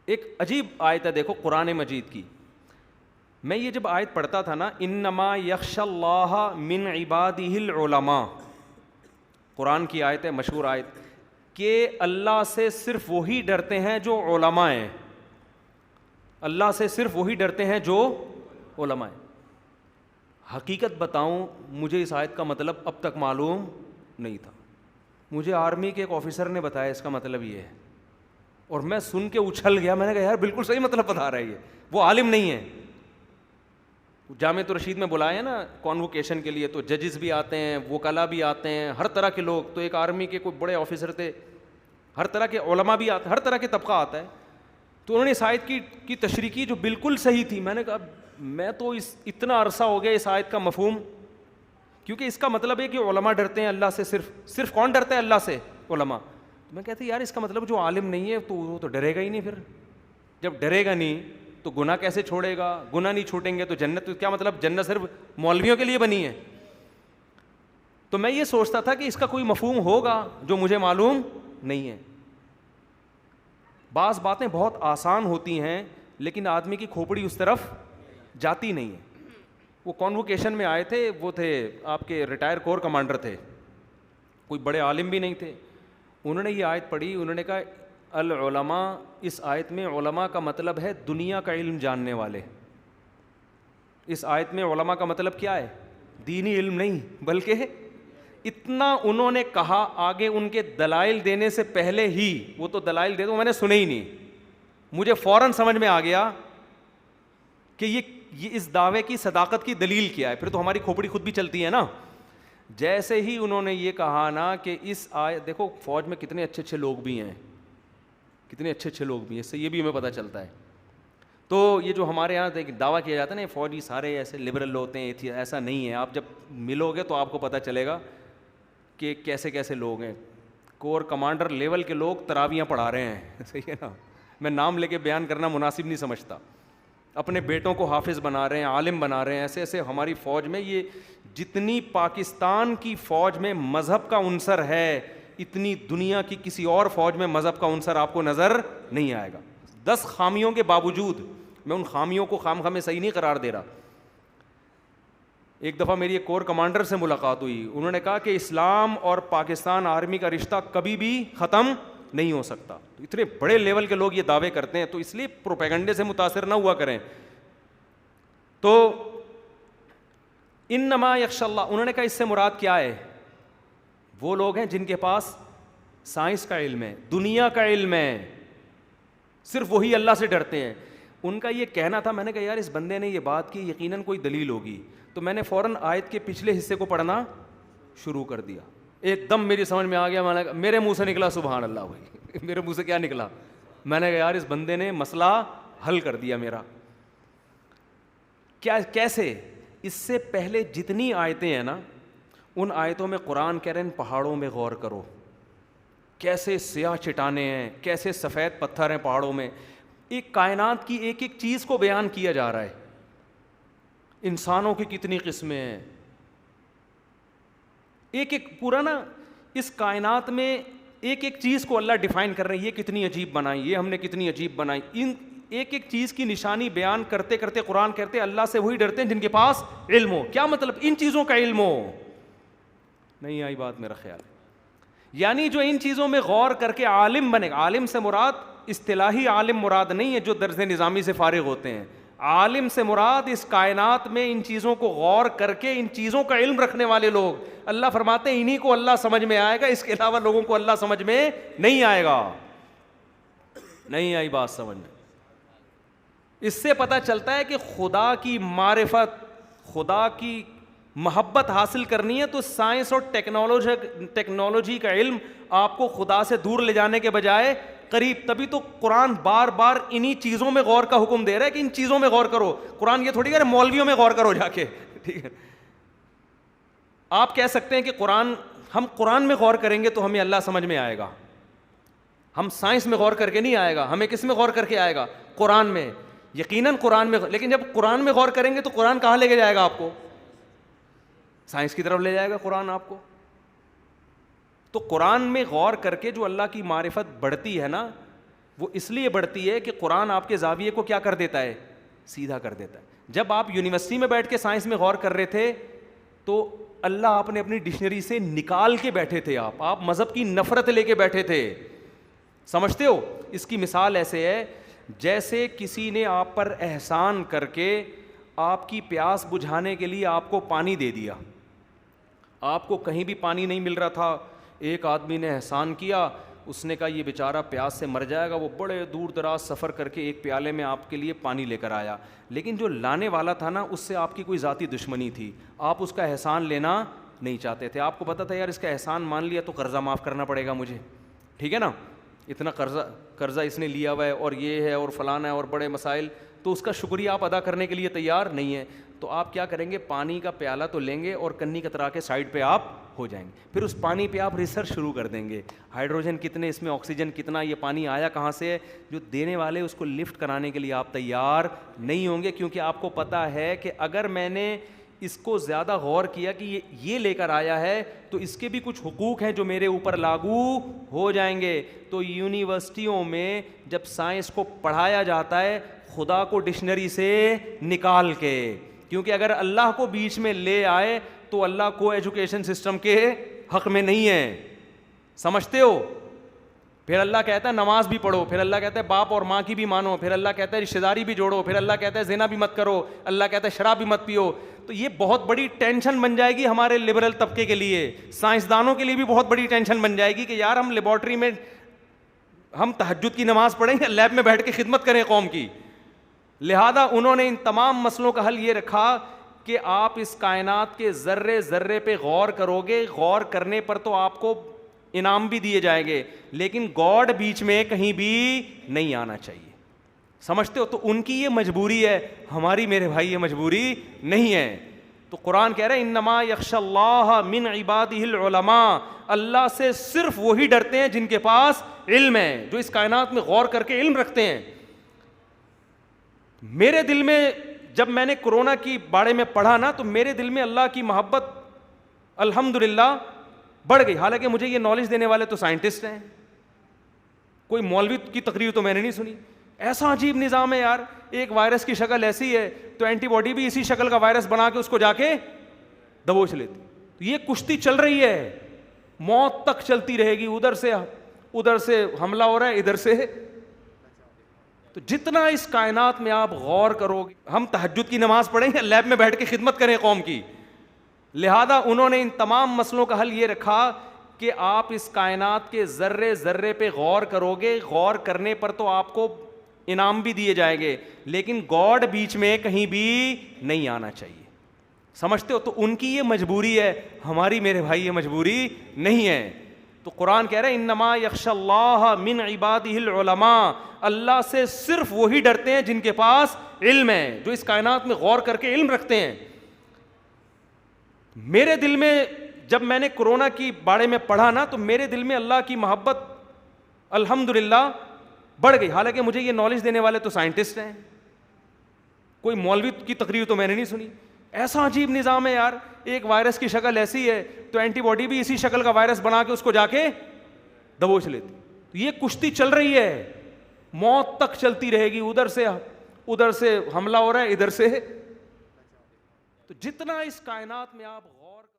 ایک عجیب آیت ہے دیکھو قرآن مجید کی. میں یہ جب آیت پڑھتا تھا نا, انما یخشی اللہ من عبادہ العلماء, قرآن کی آیت ہے, مشہور آیت, کہ اللہ سے صرف وہی ڈرتے ہیں جو علماء ہیں. اللہ سے صرف وہی ڈرتے ہیں جو علماء ہیں. حقیقت بتاؤں, مجھے اس آیت کا مطلب اب تک معلوم نہیں تھا. مجھے آرمی کے ایک آفیسر نے بتایا اس کا مطلب یہ ہے, اور میں سن کے اچھل گیا. میں نے کہا یار بالکل صحیح مطلب بتا رہا ہے یہ, وہ عالم نہیں ہے. جامعۃ الرشید میں بلائے نا کانوکیشن کے لیے, تو ججز بھی آتے ہیں, وکلا بھی آتے ہیں, ہر طرح کے لوگ. تو ایک آرمی کے کوئی بڑے آفیسر تھے, ہر طرح کے علماء بھی آتے, ہر طرح کے طبقہ آتا ہے. تو انہوں نے اس آیت کی تشریح کی جو بالکل صحیح تھی. میں نے کہا میں تو اتنا عرصہ ہو گیا اس آیت کا مفہوم, کیونکہ اس کا مطلب ہے کہ علماء ڈرتے ہیں اللہ سے. صرف کون ڈرتا ہے اللہ سے؟ علماء. میں کہتا یار اس کا مطلب جو عالم نہیں ہے تو وہ تو ڈرے گا ہی نہیں. پھر جب ڈرے گا نہیں تو گناہ کیسے چھوڑے گا؟ گناہ نہیں چھوٹیں گے تو جنت, کیا مطلب جنت صرف مولویوں کے لیے بنی ہے؟ تو میں یہ سوچتا تھا کہ اس کا کوئی مفہوم ہوگا جو مجھے معلوم نہیں ہے. بعض باتیں بہت آسان ہوتی ہیں لیکن آدمی کی کھوپڑی اس طرف جاتی نہیں ہے. وہ کانوکیشن میں آئے تھے, وہ تھے آپ کے ریٹائر کور کمانڈر تھے, کوئی بڑے عالم بھی نہیں تھے. انہوں نے یہ آیت پڑھی, انہوں نے کہا العلماء, اس آیت میں علماء کا مطلب ہے دنیا کا علم جاننے والے. اس آیت میں علماء کا مطلب کیا ہے؟ دینی علم نہیں, بلکہ اتنا انہوں نے کہا. آگے ان کے دلائل دینے سے پہلے ہی, وہ تو دلائل دے دو میں نے سنے ہی نہیں, مجھے فوراً سمجھ میں آ گیا کہ یہ اس دعوے کی صداقت کی دلیل کیا ہے. پھر تو ہماری کھوپڑی خود بھی چلتی ہے نا. جیسے ہی انہوں نے یہ کہا نا کہ اس آیت, دیکھو فوج میں کتنے اچھے اچھے لوگ بھی ہیں, کتنے اچھے اچھے لوگ بھی ہیں, اس سے یہ بھی ہمیں پتہ چلتا ہے. تو یہ جو ہمارے یہاں دعویٰ کیا جاتا ہے نا فوجی سارے ایسے لبرل ہوتے ہیں, ایسا نہیں ہے. آپ جب ملو گے تو آپ کو پتہ چلے گا کہ کیسے کیسے لوگ ہیں. کور کمانڈر لیول کے لوگ تراویاں پڑھا رہے ہیں, صحیح ہے نا. میں نام لے کے بیان کرنا مناسب نہیں سمجھتا. اپنے بیٹوں کو حافظ بنا رہے ہیں, عالم بنا رہے ہیں. ایسے ایسے ہماری فوج میں, یہ جتنی پاکستان کی فوج میں مذہب کا عنصر ہے, اتنی دنیا کی کسی اور فوج میں مذہب کا عنصر آپ کو نظر نہیں آئے گا. 10 خامیوں کے باوجود, میں ان خامیوں کو خام میں صحیح نہیں قرار دے رہا. ایک دفعہ میری ایک کور کمانڈر سے ملاقات ہوئی, انہوں نے کہا کہ اسلام اور پاکستان آرمی کا رشتہ کبھی بھی ختم نہیں ہو سکتا. اتنے بڑے لیول کے لوگ یہ دعوے کرتے ہیں, تو اس لیے پروپیگنڈے سے متاثر نہ ہوا کریں. تو انما یخشی اللہ, انہوں نے کہا اس سے مراد کیا ہے؟ وہ لوگ ہیں جن کے پاس سائنس کا علم ہے, دنیا کا علم ہے, صرف وہی اللہ سے ڈرتے ہیں. ان کا یہ کہنا تھا. میں نے کہا یار اس بندے نے یہ بات کی, یقیناً کوئی دلیل ہوگی. تو میں نے فوراً آیت کے پچھلے حصے کو پڑھنا شروع کر دیا. ایک دم میری سمجھ میں آ گیا. میں نے میرے منہ سے نکلا سبحان اللہ. بھائی میرے منہ سے کیا نکلا؟ میں نے کہا یار اس بندے نے مسئلہ حل کر دیا میرا. کیسے؟ اس سے پہلے جتنی آیتیں ہیں نا, ان آیتوں میں قرآن کہہ رہے ہیں پہاڑوں میں غور کرو, کیسے سیاہ چٹانیں ہیں, کیسے سفید پتھر ہیں پہاڑوں میں. ایک کائنات کی ایک ایک چیز کو بیان کیا جا رہا ہے. انسانوں کی کتنی قسمیں ہیں, ایک ایک پورا نا اس کائنات میں ایک ایک چیز کو اللہ ڈیفائن کر رہے ہیں. یہ کتنی عجیب بنائی, یہ ہم نے کتنی عجیب بنائی. ان ایک ایک چیز کی نشانی بیان کرتے کرتے قرآن کہتے ہیں اللہ سے وہی ڈرتے ہیں جن کے پاس علم ہو. کیا مطلب؟ ان چیزوں کا علم ہو. نہیں آئی بات میرا خیال. یعنی جو ان چیزوں میں غور کر کے عالم بنے گا. عالم سے مراد اصطلاحی عالم مراد نہیں ہے جو درس نظامی سے فارغ ہوتے ہیں. عالم سے مراد اس کائنات میں ان چیزوں کو غور کر کے ان چیزوں کا علم رکھنے والے لوگ. اللہ فرماتے ہیں انہی کو اللہ سمجھ میں آئے گا, اس کے علاوہ لوگوں کو اللہ سمجھ میں نہیں آئے گا. نہیں آئی بات سمجھ میں؟ اس سے پتہ چلتا ہے کہ خدا کی معرفت, خدا کی محبت حاصل کرنی ہے تو سائنس اور ٹیکنالوجی کا علم آپ کو خدا سے دور لے جانے کے بجائے قریب. تبھی تو قرآن بار بار انہی چیزوں میں غور کا حکم دے رہا ہے کہ ان چیزوں میں غور کرو. قرآن یہ تھوڑی کہہ رہا ہے مولویوں میں غور کرو جا کے, ٹھیک ہے. آپ کہہ سکتے ہیں کہ ہم قرآن میں غور کریں گے تو ہمیں اللہ سمجھ میں آئے گا. ہم سائنس میں غور کر کے نہیں آئے گا, ہمیں کس میں غور کر کے آئے گا؟ قرآن میں. یقیناً قرآن میں. لیکن جب قرآن میں غور کریں گے تو قرآن کہاں لے کے جائے گا آپ کو؟ سائنس کی طرف لے جائے گا قرآن آپ کو. تو قرآن میں غور کر کے جو اللہ کی معرفت بڑھتی ہے نا, وہ اس لیے بڑھتی ہے کہ قرآن آپ کے زاویے کو کیا کر دیتا ہے؟ سیدھا کر دیتا ہے. جب آپ یونیورسٹی میں بیٹھ کے سائنس میں غور کر رہے تھے تو اللہ آپ نے اپنی ڈکشنری سے نکال کے بیٹھے تھے, آپ مذہب کی نفرت لے کے بیٹھے تھے. سمجھتے ہو؟ اس کی مثال ایسے ہے جیسے کسی نے آپ پر احسان کر کے آپ کی پیاس بجھانے کے لیے آپ کو پانی دے دیا. آپ کو کہیں بھی پانی نہیں مل رہا تھا, ایک آدمی نے احسان کیا, اس نے کہا یہ بیچارہ پیاس سے مر جائے گا, وہ بڑے دور دراز سفر کر کے ایک پیالے میں آپ کے لیے پانی لے کر آیا. لیکن جو لانے والا تھا نا, اس سے آپ کی کوئی ذاتی دشمنی تھی, آپ اس کا احسان لینا نہیں چاہتے تھے. آپ کو پتہ تھا یار اس کا احسان مان لیا تو قرضہ معاف کرنا پڑے گا مجھے, ٹھیک ہے نا, اتنا قرضہ اس نے لیا ہوا ہے اور یہ ہے اور فلانا ہے اور بڑے مسائل, تو اس کا شکریہ آپ ادا کرنے کے لیے تیار نہیں ہیں. تو آپ کیا کریں گے؟ پانی کا پیالہ تو لیں گے اور کنی کترا کے سائڈ پہ آپ ہو جائیں گے. پھر اس پانی پہ آپ ریسرچ شروع کر دیں گے, ہائیڈروجن کتنے اس میں, آکسیجن کتنا, یہ پانی آیا کہاں سے ہے. جو دینے والے اس کو لفٹ کرانے کے لیے آپ تیار نہیں ہوں گے, کیونکہ آپ کو پتہ ہے کہ اگر میں نے اس کو زیادہ غور کیا کہ یہ لے کر آیا ہے تو اس کے بھی کچھ حقوق ہیں جو میرے اوپر لاگو ہو جائیں گے. تو یونیورسٹیوں میں جب سائنس کو پڑھایا جاتا ہے خدا کو ڈکشنری سے نکال کے, کیونکہ اگر اللہ کو بیچ میں لے آئے تو اللہ کو ایجوکیشن سسٹم کے حق میں نہیں ہے. سمجھتے ہو؟ پھر اللہ کہتا ہے نماز بھی پڑھو, پھر اللہ کہتا ہے باپ اور ماں کی بھی مانو, پھر اللہ کہتا ہے رشتہ داری بھی جوڑو, پھر اللہ کہتا ہے زنا بھی مت کرو, اللہ کہتا ہے شراب بھی مت پیو. تو یہ بہت بڑی ٹینشن بن جائے گی ہمارے لبرل طبقے کے لیے, سائنسدانوں کے لیے بھی بہت بڑی ٹینشن بن جائے گی کہ یار ہم لیبارٹری میں ہم تہجد کی نماز پڑھیں یا لیب میں بیٹھ کے خدمت کریں قوم کی. لہذا انہوں نے ان تمام مسئلوں کا حل یہ رکھا کہ آپ اس کائنات کے ذرے ذرے پہ غور کرو گے, غور کرنے پر تو آپ کو انعام بھی دیے جائیں گے, لیکن گاڈ بیچ میں کہیں بھی نہیں آنا چاہیے. سمجھتے ہو؟ تو ان کی یہ مجبوری ہے, ہماری میرے بھائی یہ مجبوری نہیں ہے. تو قرآن کہہ رہا ہے انما یخشى اللہ من عبادہ العلماء, اللہ سے صرف وہی ڈرتے ہیں جن کے پاس علم ہے, جو اس کائنات میں غور کر کے علم رکھتے ہیں. میرے دل میں جب میں نے کرونا کی بارے میں پڑھا نا تو میرے دل میں اللہ کی محبت الحمدللہ بڑھ گئی. حالانکہ مجھے یہ نالج دینے والے تو سائنٹسٹ ہیں, کوئی مولوی کی تقریر تو میں نے نہیں سنی. ایسا عجیب نظام ہے یار, ایک وائرس کی شکل ایسی ہے تو اینٹی باڈی بھی اسی شکل کا وائرس بنا کے اس کو جا کے دبوچ لیتی. تو یہ کشتی چل رہی ہے, موت تک چلتی رہے گی, ادھر سے حملہ ہو رہا ہے, ادھر سے. تو جتنا اس کائنات میں آپ غور کرو گے, ہم تہجد کی نماز پڑھیں یا لیب میں بیٹھ کے خدمت کریں قوم کی. لہذا انہوں نے ان تمام مسئلوں کا حل یہ رکھا کہ آپ اس کائنات کے ذرے ذرے پہ غور کرو گے, غور کرنے پر تو آپ کو انعام بھی دیے جائیں گے, لیکن گاڈ بیچ میں کہیں بھی نہیں آنا چاہیے. سمجھتے ہو؟ تو ان کی یہ مجبوری ہے, ہماری میرے بھائی یہ مجبوری نہیں ہے. تو قرآن کہہ رہا ہے انما یخشى اللہ من عبادہ العلماء, اللہ سے صرف وہی ڈرتے ہیں جن کے پاس علم ہے, جو اس کائنات میں غور کر کے علم رکھتے ہیں. میرے دل میں جب میں نے کرونا کی بارے میں پڑھا نا تو میرے دل میں اللہ کی محبت الحمدللہ بڑھ گئی. حالانکہ مجھے یہ نالج دینے والے تو سائنٹسٹ ہیں, کوئی مولوی کی تقریر تو میں نے نہیں سنی. ایسا عجیب نظام ہے یار, ایک وائرس کی شکل ایسی ہے تو اینٹی باڈی بھی اسی شکل کا وائرس بنا کے اس کو جا کے دبوچ لیتی. تو یہ کشتی چل رہی ہے, موت تک چلتی رہے گی, ادھر سے حملہ ہو رہا ہے, ادھر سے. تو جتنا اس کائنات میں آپ